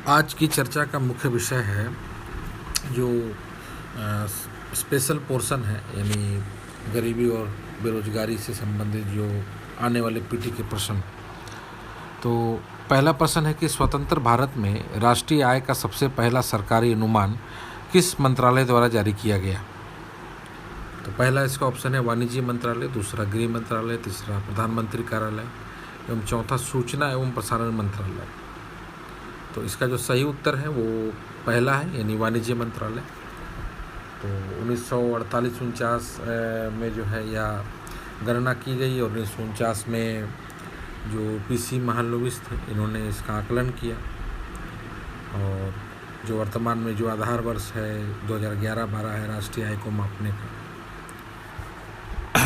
आज की चर्चा का मुख्य विषय है जो स्पेशल पोर्शन है, यानी गरीबी और बेरोजगारी से संबंधित जो आने वाले पीढ़ी के प्रश्न। तो पहला प्रश्न है कि स्वतंत्र भारत में राष्ट्रीय आय का सबसे पहला सरकारी अनुमान किस मंत्रालय द्वारा जारी किया गया? तो पहला इसका ऑप्शन है वाणिज्य मंत्रालय, दूसरा गृह मंत्रालय, तीसरा प्रधानमंत्री कार्यालय एवं चौथा सूचना एवं प्रसारण मंत्रालय। तो इसका जो सही उत्तर है वो पहला है, यानी वाणिज्य मंत्रालय। तो 1948-49 में जो है यह गणना की गई और 1949 में जो पीसी महालनोबिस थे इन्होंने इसका आकलन किया। और जो वर्तमान में जो आधार वर्ष है 2011-12 है राष्ट्रीय आय को मापने का,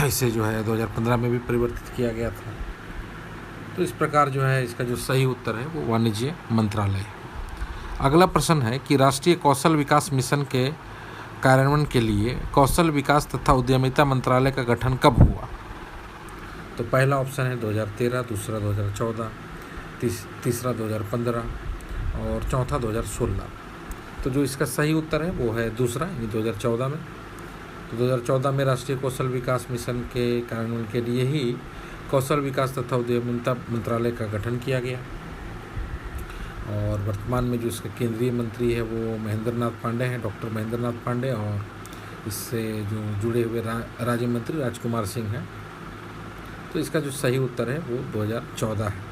इसे जो है 2015 में भी परिवर्तित किया गया था। तो इस प्रकार जो है इसका जो सही उत्तर है वो वाणिज्य मंत्रालय है। अगला प्रश्न है कि राष्ट्रीय कौशल विकास मिशन के कार्यान्वयन के लिए कौशल विकास तथा उद्यमिता मंत्रालय का गठन कब हुआ? तो पहला ऑप्शन है 2013, दूसरा 2014, तीसरा 2015 और चौथा 2016। तो जो इसका सही उत्तर है वो है दूसरा, यानी 2014 में। तो 2014 में राष्ट्रीय कौशल विकास मिशन के कार्यान्वयन के लिए ही कौशल विकास तथा उद्यमिता मंत्रालय का गठन किया गया। और वर्तमान में जो इसके केंद्रीय मंत्री है वो महेंद्र नाथ पांडे हैं, डॉक्टर महेंद्र नाथ पांडे, और इससे जो जुड़े हुए राज्य मंत्री राजकुमार सिंह हैं। तो इसका जो सही उत्तर है वो 2014 है।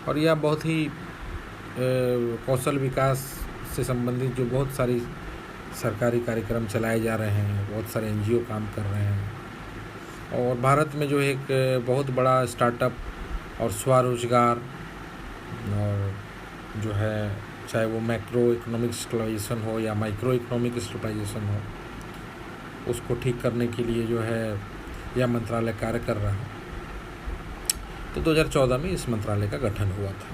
और यह बहुत ही कौशल विकास से संबंधित जो बहुत सारी सरकारी कार्यक्रम चलाए जा रहे हैं, बहुत सारे NGO काम कर रहे हैं। और भारत में जो एक बहुत बड़ा स्टार्टअप और स्वरोजगार और जो है, चाहे वो मैक्रो इकोनॉमिक स्टेबलाइजेशन हो या माइक्रो इकोनॉमिक स्टेबलाइजेशन हो, उसको ठीक करने के लिए जो है यह मंत्रालय कार्य कर रहा है। तो 2014 में इस मंत्रालय का गठन हुआ था।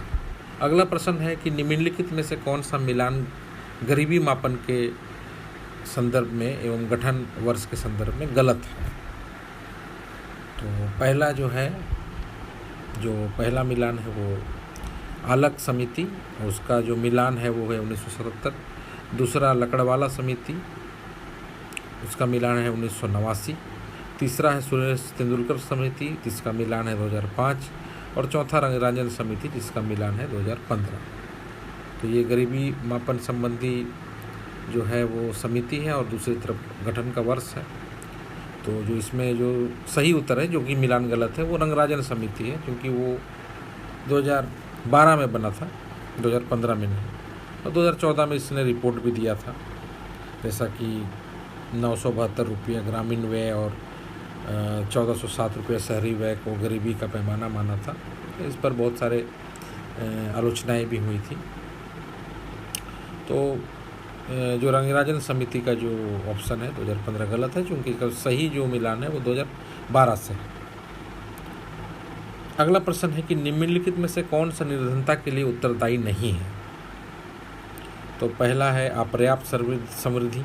अगला प्रश्न है कि निम्नलिखित में से कौन सा मिलान गरीबी मापन के संदर्भ में एवं गठन वर्ष के संदर्भ में गलत है? तो पहला जो है, जो पहला मिलान है वो आलक समिति, उसका जो मिलान है वो है 1977। दूसरा लकड़वाला समिति, उसका मिलान है 1989। तीसरा है सुरेश तेंदुलकर समिति, जिसका मिलान है 2005। और चौथा रंगराजन समिति, जिसका मिलान है 2015। तो ये गरीबी मापन संबंधी जो है वो समिति है और दूसरी तरफ गठन का वर्ष है। तो जो इसमें जो सही उत्तर है, जो कि मिलान गलत है, वो रंगराजन समिति है, क्योंकि वो 2012 में बना था, 2015 में नहीं। और 2014 में इसने रिपोर्ट भी दिया था, जैसा कि 972 रुपये ग्रामीण व्यय और 1407 रुपये शहरी व्यय को गरीबी का पैमाना माना था। इस पर बहुत सारे आलोचनाएं भी हुई थी। तो जो रंगराजन समिति का जो ऑप्शन है 2015 गलत है, क्योंकि इसका सही जो मिलान है वो 2012 से है। अगला प्रश्न है कि निम्नलिखित में से कौन सा निर्धनता के लिए उत्तरदायी नहीं है? तो पहला है अपर्याप्त समृद्धि,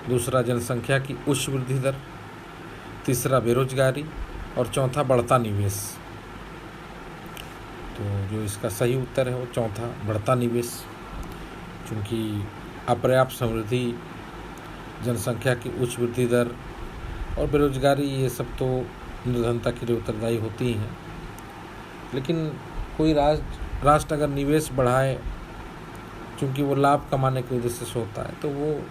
दूसरा जनसंख्या की उच्च वृद्धि दर, तीसरा बेरोजगारी और चौथा बढ़ता निवेश। तो जो इसका सही उत्तर है वो चौथा बढ़ता निवेश, क्योंकि अपर्याप्त समृद्धि, जनसंख्या की उच्च वृद्धि दर और बेरोजगारी, ये सब तो निर्धनता के लिए उत्तरदायी होती ही हैं। लेकिन कोई राष्ट्र अगर निवेश बढ़ाए, क्योंकि वो लाभ कमाने के उद्देश्य से होता है, तो वो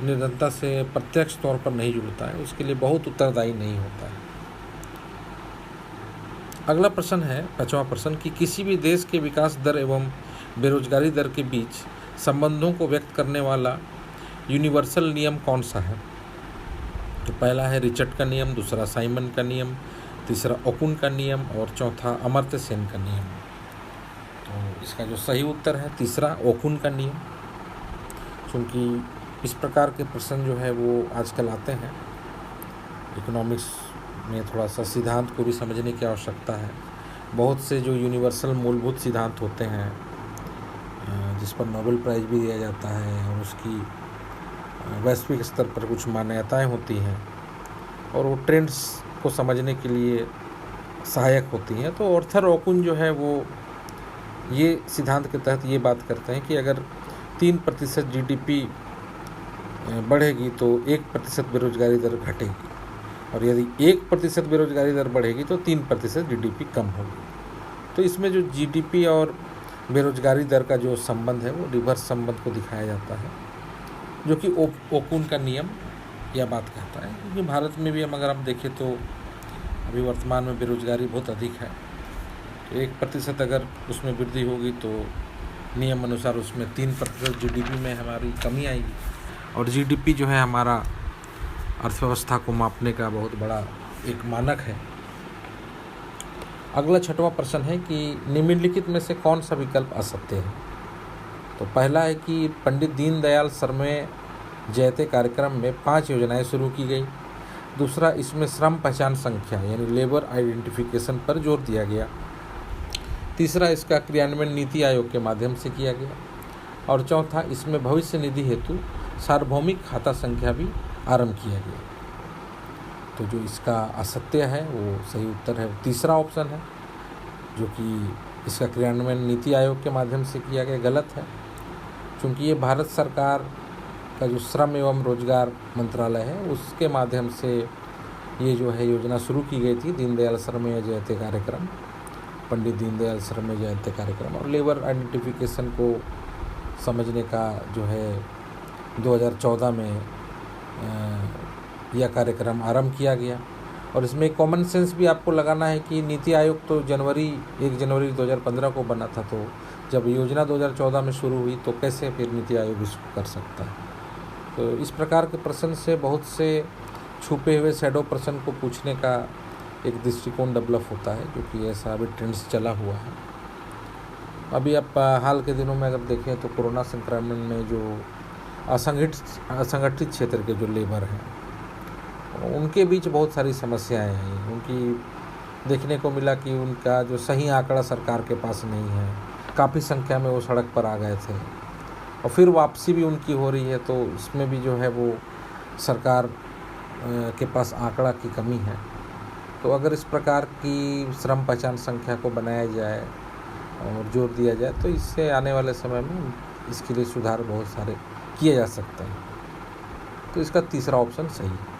निर्धनता से प्रत्यक्ष तौर पर नहीं जुड़ता है, उसके लिए बहुत उत्तरदायी नहीं होता है। अगला प्रश्न है, 5वां प्रश्न, कि किसी भी देश के विकास दर एवं बेरोजगारी दर के बीच संबंधों को व्यक्त करने वाला यूनिवर्सल नियम कौन सा है? तो पहला है रिचर्ड का नियम, दूसरा साइमन का नियम, तीसरा ओकुन का नियम और चौथा अमर्त्य सेन का नियम। तो इसका जो सही उत्तर है तीसरा ओकुन का नियम, क्योंकि इस प्रकार के प्रश्न जो है वो आजकल आते हैं। इकोनॉमिक्स में थोड़ा सा सिद्धांत को भी समझने की आवश्यकता है। बहुत से जो यूनिवर्सल मूलभूत सिद्धांत होते हैं, जिस पर नोबेल प्राइज़ भी दिया जाता है और उसकी वैश्विक स्तर पर कुछ मान्यताएं होती हैं, और वो ट्रेंड्स को समझने के लिए सहायक होती हैं। तो ऑर्थर ओकुन जो है वो ये सिद्धांत के तहत ये बात करते हैं कि अगर 3% GDP बढ़ेगी तो 1% बेरोजगारी दर घटेगी, और यदि 1% बेरोजगारी दर बढ़ेगी तो 3% GDP कम होगी। तो इसमें जो GDP और बेरोजगारी दर का जो संबंध है वो रिवर्स संबंध को दिखाया जाता है, जो कि ओकुन का नियम यह बात कहता है। क्योंकि भारत में भी हम अगर हम देखें तो अभी वर्तमान में बेरोजगारी बहुत अधिक है, तो 1% अगर उसमें वृद्धि होगी तो नियम अनुसार उसमें 3% GDP में हमारी कमी आएगी, और GDP जो है हमारा अर्थव्यवस्था को मापने का बहुत बड़ा एक मानक है। अगला 6वां प्रश्न है कि निम्नलिखित में से कौन सा विकल्प असत्य है। तो पहला है कि पंडित दीनदयाल श्रमेव जयते कार्यक्रम में 5 योजनाएं शुरू की गई। दूसरा, इसमें श्रम पहचान संख्या यानी लेबर आइडेंटिफिकेशन पर जोर दिया गया। तीसरा, इसका क्रियान्वयन नीति आयोग के माध्यम से किया गया। और चौथा, इसमें भविष्य निधि हेतु सार्वभौमिक खाता संख्या भी आरंभ किया गया। तो जो इसका असत्य है वो सही उत्तर है तीसरा ऑप्शन है, जो कि इसका क्रियान्वयन नीति आयोग के माध्यम से किया गया, गलत है। क्योंकि ये भारत सरकार का जो श्रम एवं रोजगार मंत्रालय है उसके माध्यम से ये जो है योजना शुरू की गई थी, दीनदयाल श्रमेव जयते कार्यक्रम, पंडित दीनदयाल श्रमेव जयते कार्यक्रम। और लेबर आइडेंटिफिकेशन को समझने का जो है 2014 में यह कार्यक्रम आरंभ किया गया। और इसमें कॉमन सेंस भी आपको लगाना है कि नीति आयोग तो 1 जनवरी 2015 को बना था, तो जब योजना 2014 में शुरू हुई तो कैसे फिर नीति आयोग इसको कर सकता है। तो इस प्रकार के प्रश्न से बहुत से छुपे हुए शैडो प्रश्न को पूछने का एक दृष्टिकोण डेवलप होता है, जो कि ऐसा अभी ट्रेंड्स चला हुआ है। अभी आप हाल के दिनों में अगर देखें तो कोरोना संक्रमण में जो असंगठित क्षेत्र के जो लेबर हैं उनके बीच बहुत सारी समस्याएं हैं। उनकी देखने को मिला कि उनका जो सही आंकड़ा सरकार के पास नहीं है, काफ़ी संख्या में वो सड़क पर आ गए थे, और फिर वापसी भी उनकी हो रही है। तो इसमें भी जो है वो सरकार के पास आंकड़ा की कमी है। तो अगर इस प्रकार की श्रम पहचान संख्या को बनाया जाए और जोर दिया जाए तो इससे आने वाले समय में इसके लिए सुधार बहुत सारे किए जा सकते हैं। तो इसका तीसरा ऑप्शन सही है।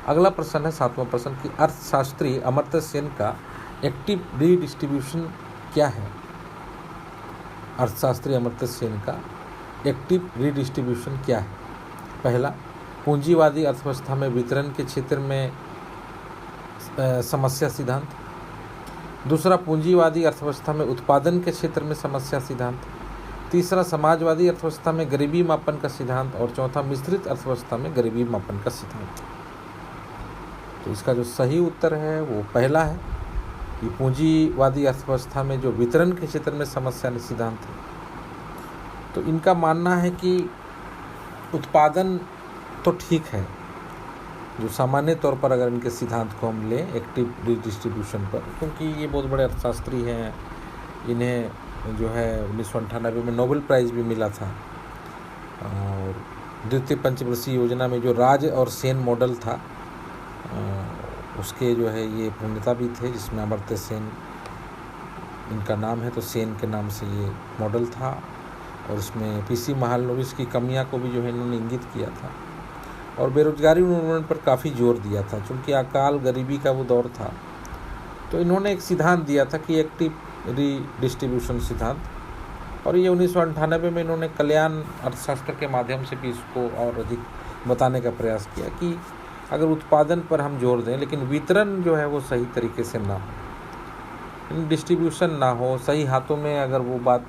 अगला प्रश्न है 7वां प्रश्न कि अर्थशास्त्री अमर्त्य सेन का एक्टिव रीडिस्ट्रीब्यूशन क्या है। अर्थशास्त्री अमर्त्य सेन का एक्टिव रीडिस्ट्रीब्यूशन क्या है। पहला, पूंजीवादी अर्थव्यवस्था में वितरण के क्षेत्र में समस्या सिद्धांत। दूसरा, पूंजीवादी अर्थव्यवस्था में उत्पादन के क्षेत्र में समस्या सिद्धांत। तीसरा, समाजवादी अर्थव्यवस्था में गरीबी मापन का सिद्धांत। और चौथा, मिश्रित अर्थव्यवस्था में गरीबी मापन का सिद्धांत। तो इसका जो सही उत्तर है वो पहला है कि पूंजीवादी अर्थव्यवस्था में जो वितरण के क्षेत्र में समस्या सिद्धांत है। तो इनका मानना है कि उत्पादन तो ठीक है, जो सामान्य तौर पर अगर इनके सिद्धांत को हम लें एक्टिव रिडिस्ट्रीब्यूशन पर, क्योंकि ये बहुत बड़े अर्थशास्त्री हैं, इन्हें जो है 1998 में नोबेल प्राइज़ भी मिला था। और द्वितीय पंचवर्षीय योजना में जो राज और सेन मॉडल था उसके जो है ये प्रणेता भी थे, जिसमें अमर्त्य सेन इनका नाम है, तो सेन के नाम से ये मॉडल था। और इसमें पीसी महालनोबिस की कमियां को भी जो है इन्होंने इंगित किया था। और बेरोजगारी उन्मूलन पर काफ़ी जोर दिया था, चूँकि अकाल गरीबी का वो दौर था। तो इन्होंने एक सिद्धांत दिया था कि एक्टिव रीडिस्ट्रीब्यूशन सिद्धांत, और ये 1998 में इन्होंने कल्याण अर्थशास्त्र के माध्यम से भी इसको और अधिक बताने का प्रयास किया कि अगर उत्पादन पर हम जोर दें लेकिन वितरण जो है वो सही तरीके से ना हो, डिस्ट्रीब्यूशन ना हो, सही हाथों में अगर वो बात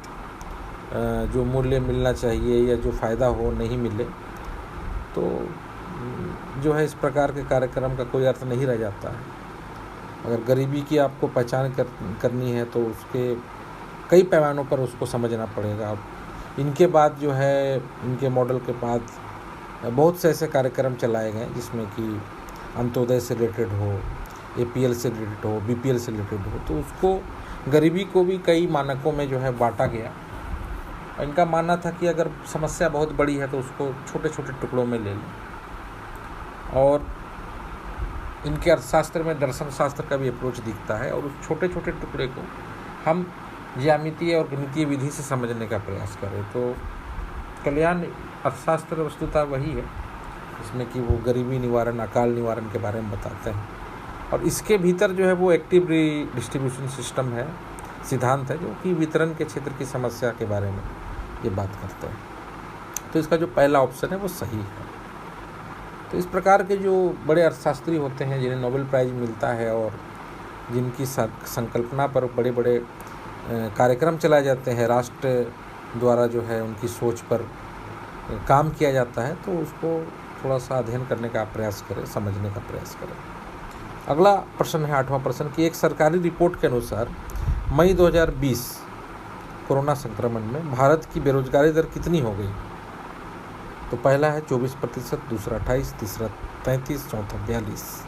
जो मूल्य मिलना चाहिए या जो फ़ायदा हो नहीं मिले, तो जो है इस प्रकार के कार्यक्रम का कोई अर्थ नहीं रह जाता है। अगर गरीबी की आपको पहचान करनी है तो उसके कई पैमानों पर उसको समझना पड़ेगा। अब इनके बाद जो है इनके मॉडल के बाद बहुत से ऐसे कार्यक्रम चलाए गए जिसमें कि अंत्योदय से रिलेटेड हो, APL से रिलेटेड हो, BPL से रिलेटेड हो, तो उसको गरीबी को भी कई मानकों में जो है बांटा गया। इनका मानना था कि अगर समस्या बहुत बड़ी है तो उसको छोटे छोटे टुकड़ों में ले लें। और इनके अर्थशास्त्र में दर्शन शास्त्र का भी अप्रोच दिखता है, और उस छोटे छोटे टुकड़े को हम ज्यामितीय और गणितीय विधि से समझने का प्रयास करें। तो कल्याण अर्थशास्त्र वस्तुतः वही है जिसमें कि वो गरीबी निवारण, अकाल निवारण के बारे में बताते हैं, और इसके भीतर जो है वो एक्टिव डिस्ट्रीब्यूशन सिस्टम है, सिद्धांत है, जो कि वितरण के क्षेत्र की समस्या के बारे में ये बात करते हैं। तो इसका जो पहला ऑप्शन है वो सही है। तो इस प्रकार के जो बड़े अर्थशास्त्री होते हैं जिन्हें नोबेल प्राइज़ मिलता है और जिनकी संकल्पना पर बड़े बड़े कार्यक्रम चलाए जाते हैं, राष्ट्र द्वारा जो है उनकी सोच पर काम किया जाता है, तो उसको थोड़ा सा अध्ययन करने का प्रयास करें, समझने का प्रयास करें। अगला प्रश्न है 8वां प्रश्न कि एक सरकारी रिपोर्ट के अनुसार मई 2020 कोरोना संक्रमण में भारत की बेरोजगारी दर कितनी हो गई? तो पहला है 24%, दूसरा 28%, तीसरा 33%, चौथा 42%।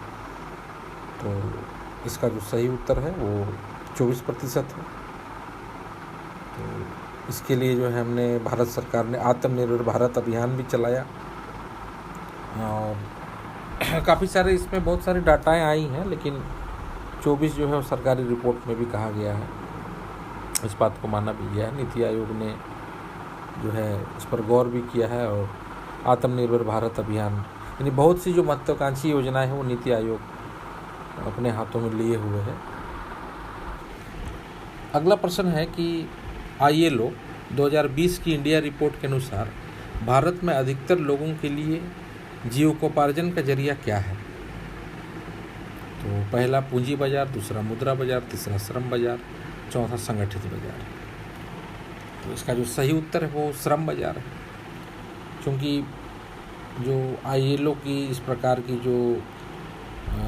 तो इसका जो सही उत्तर है वो 24% है। तो इसके लिए जो है हमने भारत सरकार ने आत्मनिर्भर भारत अभियान भी चलाया, और काफ़ी सारे इसमें बहुत सारी डाटाएं आई हैं, लेकिन 24 जो है वो सरकारी रिपोर्ट में भी कहा गया है, इस बात को माना भी गया है। नीति आयोग ने जो है इस पर गौर भी किया है, और आत्मनिर्भर भारत अभियान यानी बहुत सी जो महत्वाकांक्षी योजनाएं हैं वो नीति आयोग अपने हाथों में लिए हुए है। अगला प्रश्न है कि ILO 2020 की इंडिया रिपोर्ट के अनुसार भारत में अधिकतर लोगों के लिए जीविकोपार्जन का जरिया क्या है? तो पहला पूंजी बाजार, दूसरा मुद्रा बाजार, तीसरा श्रम बाजार, चौथा संगठित बाजार। तो इसका जो सही उत्तर है वो श्रम बाजार है, क्योंकि जो ILO की इस प्रकार की जो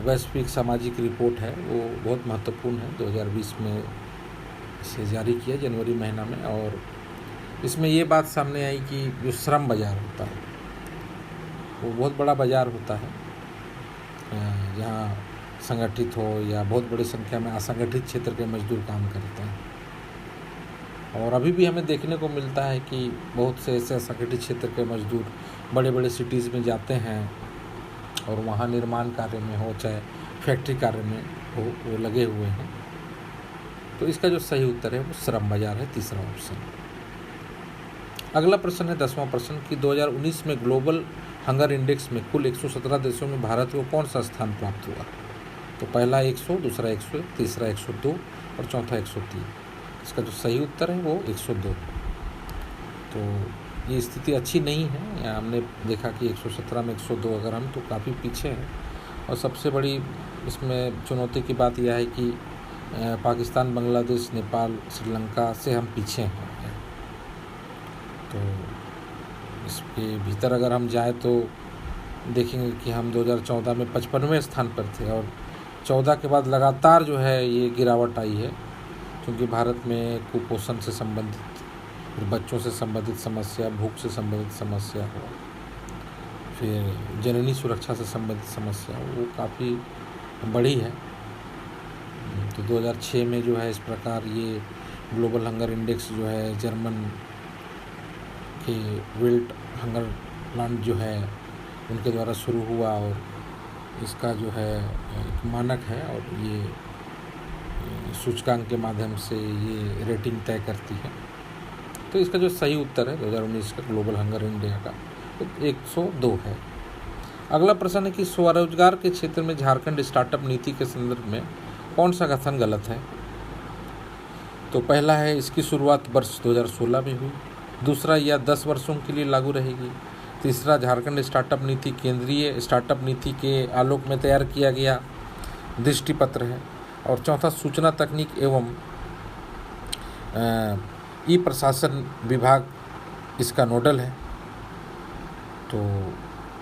वैश्विक सामाजिक रिपोर्ट है वो बहुत महत्वपूर्ण है। 2020 में इसे जारी किया जनवरी महीना में, और इसमें ये बात सामने आई कि जो श्रम बाजार होता है वो बहुत बड़ा बाजार होता है, जहाँ संगठित हो या बहुत बड़ी संख्या में असंगठित क्षेत्र के मजदूर काम करते हैं। और अभी भी हमें देखने को मिलता है कि बहुत से ऐसे असंगठित क्षेत्र के मजदूर बड़े बड़े सिटीज़ में जाते हैं और वहाँ निर्माण कार्य में हो चाहे फैक्ट्री कार्य में हो वो लगे हुए हैं। तो इसका जो सही उत्तर है वो श्रम बाजार है, तीसरा ऑप्शन। अगला प्रश्न है 10वां प्रश्न कि 2019 में ग्लोबल हंगर इंडेक्स में कुल 117 देशों में भारत को कौन सा स्थान प्राप्त हुआ? तो पहला 100, दूसरा 101, तीसरा 102 और चौथा 103। इसका जो सही उत्तर है वो 102। तो ये स्थिति अच्छी नहीं है। यहाँ हमने देखा कि 117 में 102 अगर हम तो काफ़ी पीछे हैं, और सबसे बड़ी इसमें चुनौती की बात यह है कि पाकिस्तान, बांग्लादेश, नेपाल, श्रीलंका से हम पीछे हैं। तो इसके भीतर अगर हम जाएँ तो देखेंगे कि हम 2014 में 55वें स्थान पर थे, और 14 के बाद लगातार जो है ये गिरावट आई है, क्योंकि भारत में कुपोषण से संबंधित, फिर बच्चों से संबंधित समस्या, भूख से संबंधित समस्या हो, फिर जननी सुरक्षा से संबंधित समस्या वो काफ़ी बड़ी है। तो 2006 में जो है इस प्रकार ये ग्लोबल हंगर इंडेक्स जो है जर्मन के वेल्ट हंगर प्लांट जो है उनके द्वारा शुरू हुआ, और इसका जो है एक मानक है, और ये सूचकांक के माध्यम से ये रेटिंग तय करती है। तो इसका जो सही उत्तर है 2019 का ग्लोबल हंगर इंडिया का तो 102 है। अगला प्रश्न है कि स्वरोजगार के क्षेत्र में झारखंड स्टार्टअप नीति के संदर्भ में कौन सा कथन गलत है? तो पहला है इसकी शुरुआत वर्ष 2016 में हुई, दूसरा यह 10 वर्षों के लिए लागू रहेगी, तीसरा झारखंड स्टार्टअप नीति केंद्रीय स्टार्टअप नीति के आलोक में तैयार किया गया दृष्टिपत्र है, और चौथा सूचना तकनीक एवं ई प्रशासन विभाग इसका नोडल है। तो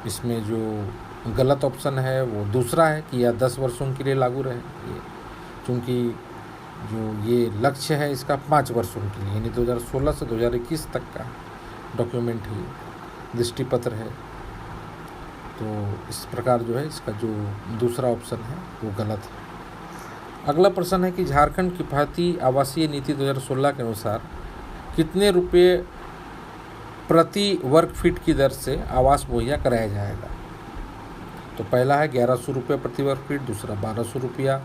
इसमें जो गलत ऑप्शन है वो दूसरा है कि यह 10 वर्षों के लिए लागू रहे, क्योंकि जो ये लक्ष्य है इसका 5 वर्षों के लिए, यानी 2016 से 2021 तक का डॉक्यूमेंट है, दृष्टिपत्र है। तो इस प्रकार जो है इसका जो दूसरा ऑप्शन है वो गलत है। अगला प्रश्न है कि झारखंड किफायती आवासीय नीति 2016 के अनुसार कितने रुपये प्रति वर्ग फीट की दर से आवास मुहैया कराया जाएगा? तो पहला है 1100 रुपये प्रति वर्ग फीट, दूसरा 1200 रुपया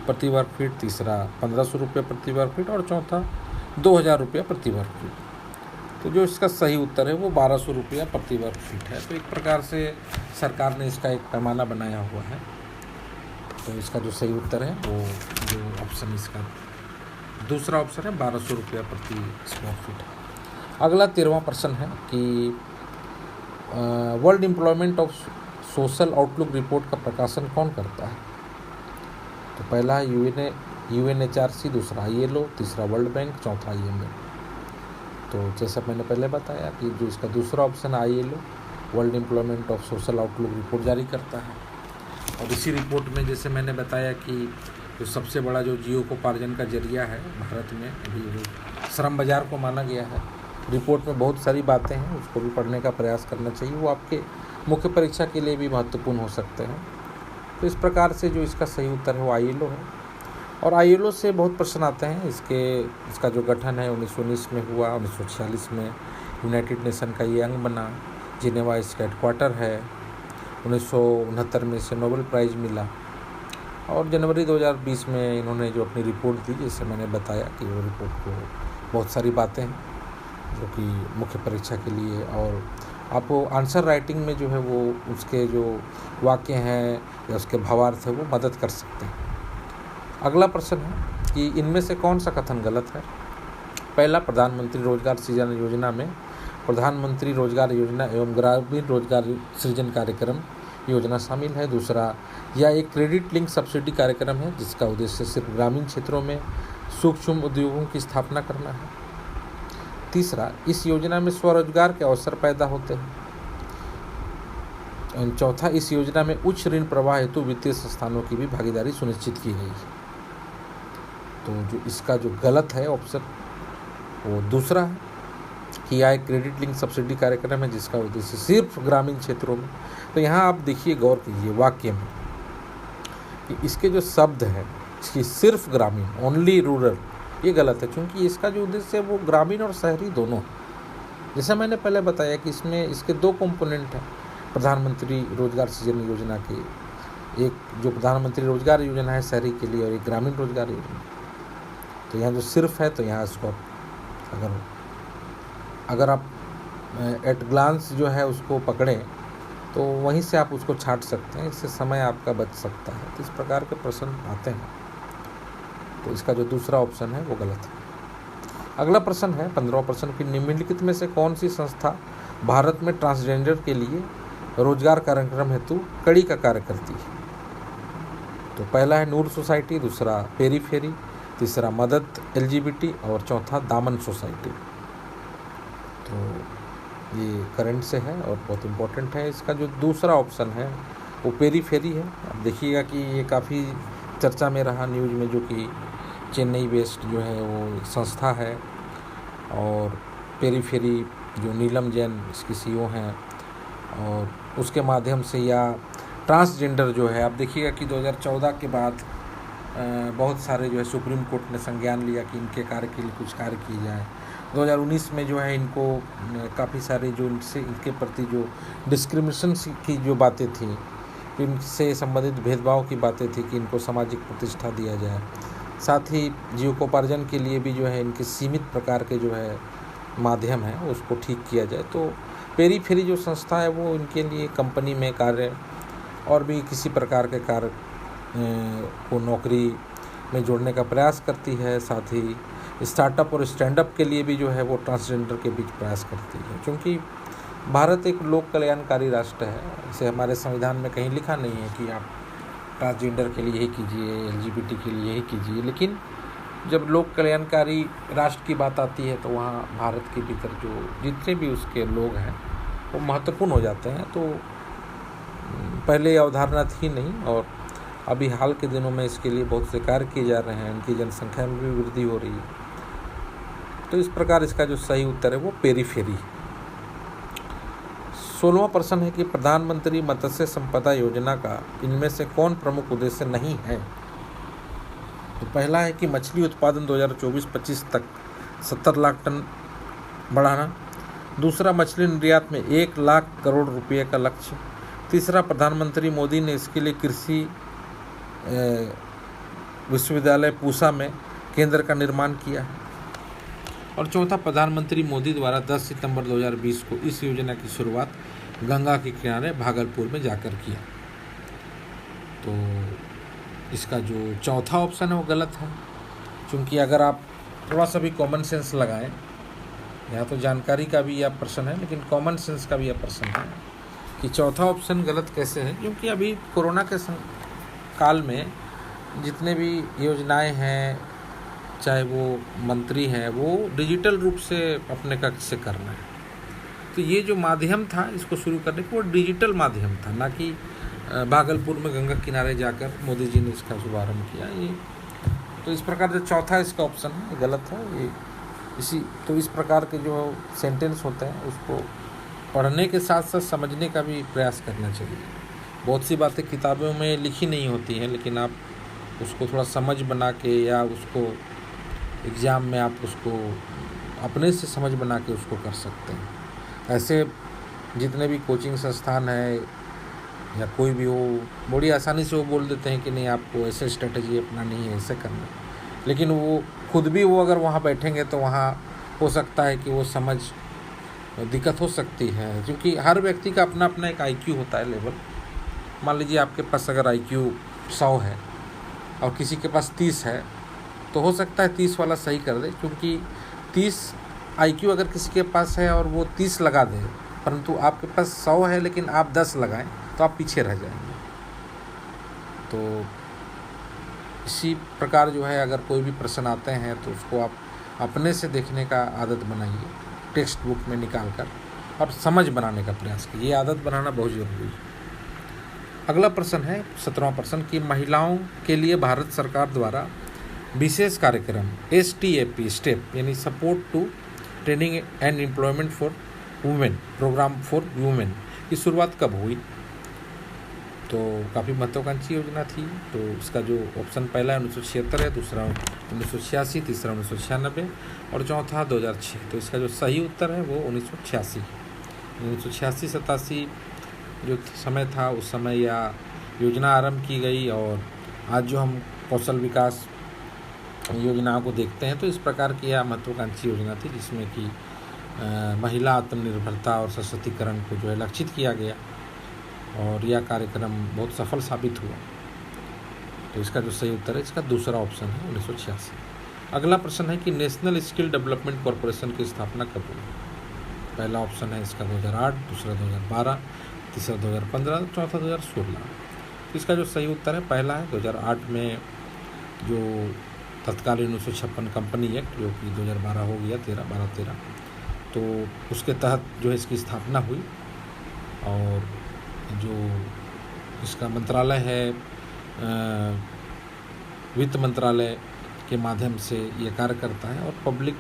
प्रति वर्ग फीट, तीसरा 1500 रुपये प्रति वर्ग फीट और चौथा 2000 रुपया प्रति वर्ग फीट। तो जो इसका सही उत्तर है वो 1200 रुपया प्रति वर्ग फीट है। तो एक प्रकार से सरकार ने इसका एक पैमाना बनाया हुआ है। तो इसका जो सही उत्तर है वो जो ऑप्शन इसका दूसरा ऑप्शन है 1200 रुपया प्रति स्क्वायर फीट है। अगला 13वां प्रश्न है कि world employment of social outlook report का प्रकाशन कौन करता है? तो पहला है UNHRC, दूसरा ILO, तीसरा वर्ल्ड बैंक, चौथा IMF। तो जैसा मैंने पहले बताया कि जो इसका दूसरा option ILO world employment of social outlook report जारी करता है। और इसी रिपोर्ट में जैसे मैंने बताया कि जो सबसे बड़ा जो जीविकोपार्जन का जरिया है भारत में अभी वो श्रम बाजार को माना गया है। रिपोर्ट में बहुत सारी बातें हैं, उसको भी पढ़ने का प्रयास करना चाहिए, वो आपके मुख्य परीक्षा के लिए भी महत्वपूर्ण हो सकते हैं। तो इस प्रकार से जो इसका सही उत्तर है वो ILO है। और ILO से बहुत प्रश्न आते हैं। इसका जो गठन है 1919 में हुआ, 1946 में यूनाइटेड नेशन का ये अंग बना, जिनेवा इसका हेडक्वार्टर है, 1969 में इसे नोबेल प्राइज़ मिला। और जनवरी 2020 में इन्होंने जो अपनी रिपोर्ट दी, जैसे मैंने बताया कि वो रिपोर्ट को बहुत सारी बातें हैं जो कि मुख्य परीक्षा के लिए, और आपको आंसर राइटिंग में जो है वो उसके जो वाक्य हैं या उसके भावार्थ है वो मदद कर सकते हैं। अगला प्रश्न है कि इनमें से कौन सा कथन गलत है? पहला, प्रधानमंत्री रोजगार सृजन योजना में प्रधानमंत्री रोजगार योजना एवं ग्रामीण रोजगार सृजन कार्यक्रम योजना शामिल है। दूसरा, यह एक क्रेडिट लिंक सब्सिडी कार्यक्रम है जिसका उद्देश्य सिर्फ ग्रामीण क्षेत्रों में सूक्ष्म उद्योगों की स्थापना करना है। तीसरा, इस योजना में स्वरोजगार के अवसर पैदा होते हैं। चौथा, इस योजना में उच्च ऋण प्रवाह हेतु वित्तीय संस्थानों की भी भागीदारी सुनिश्चित की गई है। तो जो इसका जो गलत है ऑप्शन वो दूसरा है कि यह एक क्रेडिट लिंक सब्सिडी कार्यक्रम है जिसका उद्देश्य सिर्फ ग्रामीण क्षेत्रों में। तो यहाँ आप देखिए, गौर कीजिए वाक्य में कि इसके जो शब्द हैं इसकी सिर्फ ग्रामीण, ओनली रूरल, ये गलत है क्योंकि इसका जो उद्देश्य है वो ग्रामीण और शहरी दोनों। जैसा मैंने पहले बताया कि इसमें इसके दो कंपोनेंट हैं प्रधानमंत्री रोजगार सृजन योजना के, एक जो प्रधानमंत्री रोजगार योजना है शहरी के लिए और एक ग्रामीण रोजगार योजना। तो यहाँ जो सिर्फ है तो यहाँ इसको अगर आप एट ग्लांस जो है उसको पकड़ें तो वहीं से आप उसको छांट सकते हैं, इससे समय आपका बच सकता है। तो इस प्रकार के प्रश्न आते हैं। तो इसका जो दूसरा ऑप्शन है वो गलत है। अगला प्रश्न है 15वां प्रश्न कि निम्नलिखित में से कौन सी संस्था भारत में ट्रांसजेंडर के लिए रोजगार कार्यक्रम हेतु कड़ी का कार्य करती है? तो पहला है नूर सोसाइटी, दूसरा पेरीफेरी, तीसरा मदद LGBT और चौथा दामन सोसाइटी। तो ये करंट से है और बहुत इम्पोर्टेंट है। इसका जो दूसरा ऑप्शन है वो पेरीफेरी है। अब देखिएगा कि ये काफ़ी चर्चा में रहा न्यूज़ में, जो कि चेन्नई बेस्ड जो है वो संस्था है और पेरीफेरी जो नीलम जैन इसकी CEO हैं और उसके माध्यम से या ट्रांसजेंडर जो है, आप देखिएगा कि 2014 के बाद बहुत सारे जो है सुप्रीम कोर्ट ने संज्ञान लिया कि इनके कार्य के लिए कुछ कार्य किए जाए। 2019 में जो है इनको काफ़ी सारे जो इनके प्रति जो डिस्क्रिमिनेशन की जो बातें थी, इनसे संबंधित भेदभाव की बातें थी कि इनको सामाजिक प्रतिष्ठा दिया जाए। साथ ही जीविकोपार्जन के लिए भी जो है इनके सीमित प्रकार के जो है माध्यम है उसको ठीक किया जाए। तो पेरीफेरी जो संस्था है वो इनके लिए कंपनी में कार्य और भी किसी प्रकार के कार्य को नौकरी में जोड़ने का प्रयास करती है। साथ ही स्टार्टअप और स्टैंडअप के लिए भी जो है वो ट्रांसजेंडर के बीच प्रयास करती है, क्योंकि भारत एक लोक कल्याणकारी राष्ट्र है। इसे हमारे संविधान में कहीं लिखा नहीं है कि आप ट्रांसजेंडर के लिए यही कीजिए, LGBT के लिए यही कीजिए, लेकिन जब लोक कल्याणकारी राष्ट्र की बात आती है तो वहाँ भारत के भीतर जो जितने भी उसके लोग हैं वो महत्वपूर्ण हो जाते हैं। तो पहले अवधारणा थी नहीं और अभी हाल के दिनों में इसके लिए बहुत से कार्य किए जा रहे हैं, उनकी जनसंख्या में भी वृद्धि हो रही है। तो इस प्रकार इसका जो सही उत्तर है वो पेरीफेरी है। 16वां प्रश्न है कि प्रधानमंत्री मत्स्य संपदा योजना का इनमें से कौन प्रमुख उद्देश्य नहीं है? तो पहला है कि मछली उत्पादन 2024-25 तक 70 लाख टन बढ़ाना। दूसरा, मछली निर्यात में 1 लाख करोड़ रुपए का लक्ष्य। तीसरा, प्रधानमंत्री मोदी ने इसके लिए कृषि विश्वविद्यालय पूसा में केंद्र का निर्माण किया है। और चौथा, प्रधानमंत्री मोदी द्वारा 10 सितंबर 2020 को इस योजना की शुरुआत गंगा के किनारे भागलपुर में जाकर किया। तो इसका जो चौथा ऑप्शन है वो गलत है, क्योंकि अगर आप थोड़ा सा भी कॉमन सेंस लगाएं, यहाँ तो जानकारी का भी यह प्रश्न है लेकिन कॉमन सेंस का भी यह प्रश्न है कि चौथा ऑप्शन गलत कैसे है। क्योंकि अभी कोरोना के काल में जितने भी योजनाएं हैं, चाहे वो मंत्री हैं, वो डिजिटल रूप से अपने कक्ष से करना है। तो ये जो माध्यम था इसको शुरू करने का, वो डिजिटल माध्यम था, ना कि भागलपुर में गंगा किनारे जाकर मोदी जी ने इसका शुभारम्भ किया। ये तो इस प्रकार जो चौथा इसका ऑप्शन है ये गलत है। ये तो इस प्रकार के जो सेंटेंस होते हैं उसको पढ़ने के साथ साथ समझने का भी प्रयास करना चाहिए। बहुत सी बातें किताबों में लिखी नहीं होती हैं, लेकिन आप उसको थोड़ा समझ बना के या उसको एग्ज़ाम में आप उसको अपने से समझ बना के उसको कर सकते हैं। ऐसे जितने भी कोचिंग संस्थान है या कोई भी हो, बड़ी आसानी से वो बोल देते हैं कि नहीं आपको ऐसे स्ट्रेटजी अपनानी है, ऐसे करना है। लेकिन वो खुद भी वो अगर वहाँ बैठेंगे तो वहाँ हो सकता है कि वो समझ दिक्कत हो सकती है, क्योंकि हर व्यक्ति का अपना अपना एक IQ होता है लेवल। मान लीजिए आपके पास अगर IQ 100 है और किसी के पास 30 है, तो हो सकता है 30 वाला सही कर दे, क्योंकि 30 IQ अगर किसी के पास है और वो 30 लगा दे, परंतु आपके पास 100 है लेकिन आप 10 लगाएं तो आप पीछे रह जाएंगे। तो इसी प्रकार जो है अगर कोई भी प्रश्न आते हैं तो उसको आप अपने से देखने का आदत बनाइए, टेक्स्ट बुक में निकाल कर, और समझ बनाने का प्रयास कीजिए। ये आदत बनाना बहुत ज़रूरी है। अगला प्रश्न है 17वां प्रश्न कि महिलाओं के लिए भारत सरकार द्वारा विशेष कार्यक्रम STAP स्टेप यानी support to training and employment for women, programme for women की शुरुआत कब हुई? तो काफ़ी महत्वाकांक्षी योजना थी। तो इसका जो ऑप्शन पहला 1976 है, दूसरा 1986, तीसरा 1996 और चौथा 2006। तो इसका जो सही उत्तर है वो 1986 है। 1986-87 जो समय था उस समय यह योजना आरंभ की गई। और आज जो हम कौशल विकास योजनाओं को देखते हैं तो इस प्रकार की यह महत्वाकांक्षी योजना थी, जिसमें कि महिला आत्मनिर्भरता और सशक्तिकरण को जो है लक्षित किया गया, और यह कार्यक्रम बहुत सफल साबित हुआ। तो इसका जो सही उत्तर है इसका दूसरा ऑप्शन है 1986। अगला प्रश्न है कि नेशनल स्किल डेवलपमेंट कॉरपोरेशन की स्थापना कब हुई? पहला ऑप्शन है इसका 2008, दूसरा 2012, तीसरा 2015, चौथा 2016। इसका जो सही उत्तर है पहला है 2008 में जो तत्कालीन 1956 कंपनी एक्ट जो कि 2012 हो गया 13, तो उसके तहत जो है इसकी स्थापना हुई। और जो इसका मंत्रालय है वित्त मंत्रालय के माध्यम से ये कार्य करता है, और पब्लिक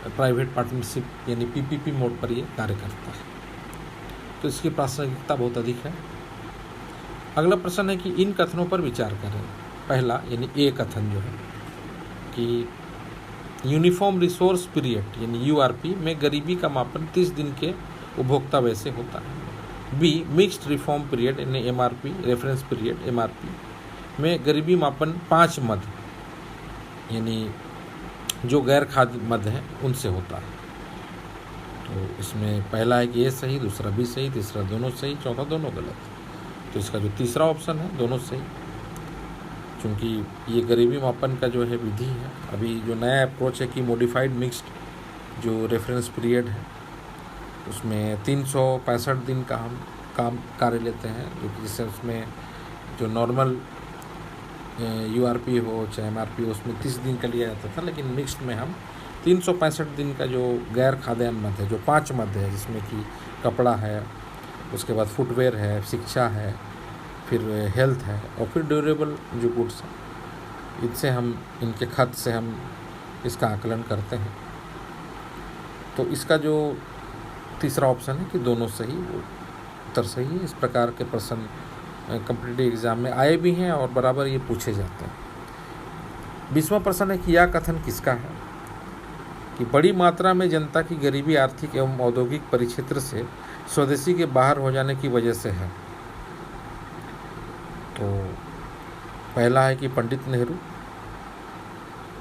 प्राइवेट पार्टनरशिप यानी PPP मोड पर ये कार्य करता है। तो इसकी प्रासंगिकता बहुत अधिक है। अगला प्रश्न है कि इन कथनों पर विचार करें। पहला यानी A कथन जो है कि यूनिफॉर्म रिसोर्स पीरियड यानी URP में गरीबी का मापन 30 दिन के उपभोक्ता व्यय से होता है। B मिक्स्ड रिफॉर्म पीरियड यानी MRP रेफरेंस पीरियड MRP में गरीबी मापन 5 मद यानी जो गैर खाद्य मद हैं उनसे होता है। तो इसमें पहला है कि A सही, दूसरा B सही, तीसरा दोनों सही, चौथा दोनों गलत। तो इसका जो तीसरा ऑप्शन है दोनों सही, क्योंककि ये गरीबी मापन का जो है विधि है। अभी जो नया अप्रोच है कि मॉडिफाइड मिक्स्ड जो रेफरेंस पीरियड है उसमें 365 दिन का हम कार्य लेते हैं, जो कि जिससे उसमें जो नॉर्मल URP हो चाहे MRP हो उसमें 30 दिन का लिया जाता था, लेकिन मिक्स्ड में हम 365 दिन का जो गैर खाद्यान्न मद है, जो 5 मद है, जिसमें कि कपड़ा है, उसके बाद फुटवेयर है, शिक्षा है, फिर हेल्थ है, और फिर ड्यूरेबल जो गुड्स हैं, इनसे हम इनके खर्च से हम इसका आकलन करते हैं। तो इसका जो तीसरा ऑप्शन है कि दोनों सही, वो उत्तर सही है। इस प्रकार के प्रश्न कॉम्पिटिटिव एग्जाम में आए भी हैं और बराबर ये पूछे जाते हैं। 20वां प्रश्न है कि यह कथन किसका है कि बड़ी मात्रा में जनता की गरीबी आर्थिक एवं औद्योगिक परिक्षेत्र से स्वदेशी के बाहर हो जाने की वजह से है? तो पहला है कि पंडित नेहरू,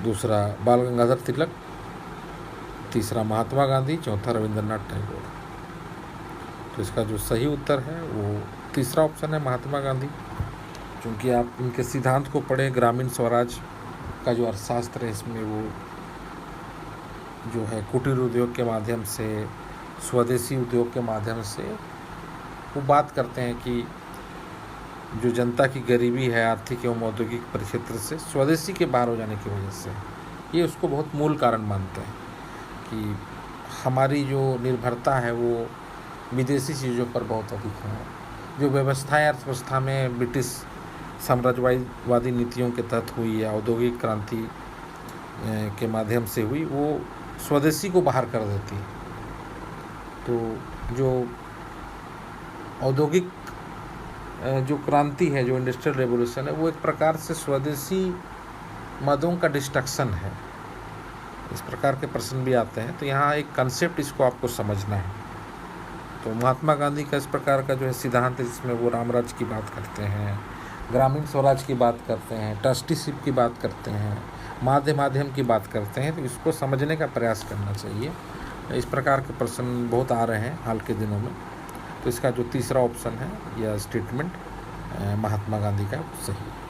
दूसरा बाल गंगाधर तिलक, तीसरा महात्मा गांधी, चौथा रविंद्रनाथ टैगोर। तो इसका जो सही उत्तर है वो तीसरा ऑप्शन है, महात्मा गांधी। क्योंकि आप इनके सिद्धांत को पढ़ें, ग्रामीण स्वराज का जो अर्थशास्त्र है इसमें वो जो है कुटीर उद्योग के माध्यम से, स्वदेशी उद्योग के माध्यम से वो बात करते हैं कि जो जनता की गरीबी है आर्थिक एवं औद्योगिक परिक्षेत्र से स्वदेशी के बाहर हो जाने की वजह से, ये उसको बहुत मूल कारण मानते हैं कि हमारी जो निर्भरता है वो विदेशी चीज़ों पर बहुत अधिक है। जो व्यवस्थाएं अर्थव्यवस्था में ब्रिटिश साम्राज्यवादी नीतियों के तहत हुई या औद्योगिक क्रांति के माध्यम से हुई, वो स्वदेशी को बाहर कर देती है। तो जो औद्योगिक जो क्रांति है, जो इंडस्ट्रियल रेवोल्यूशन है, वो एक प्रकार से स्वदेशी मदों का डिस्ट्रक्शन है। इस प्रकार के प्रश्न भी आते हैं, तो यहाँ एक कंसेप्ट इसको आपको समझना है। तो महात्मा गांधी का इस प्रकार का जो है सिद्धांत है, जिसमें वो रामराज की बात करते हैं, ग्रामीण स्वराज की बात करते हैं, ट्रस्टीशिप की बात करते हैं, माध्यम की बात करते हैं, तो इसको समझने का प्रयास करना चाहिए। इस प्रकार के प्रश्न बहुत आ रहे हैं हाल के दिनों में। तो इसका जो तीसरा ऑप्शन है या स्टेटमेंट महात्मा गांधी का सही है।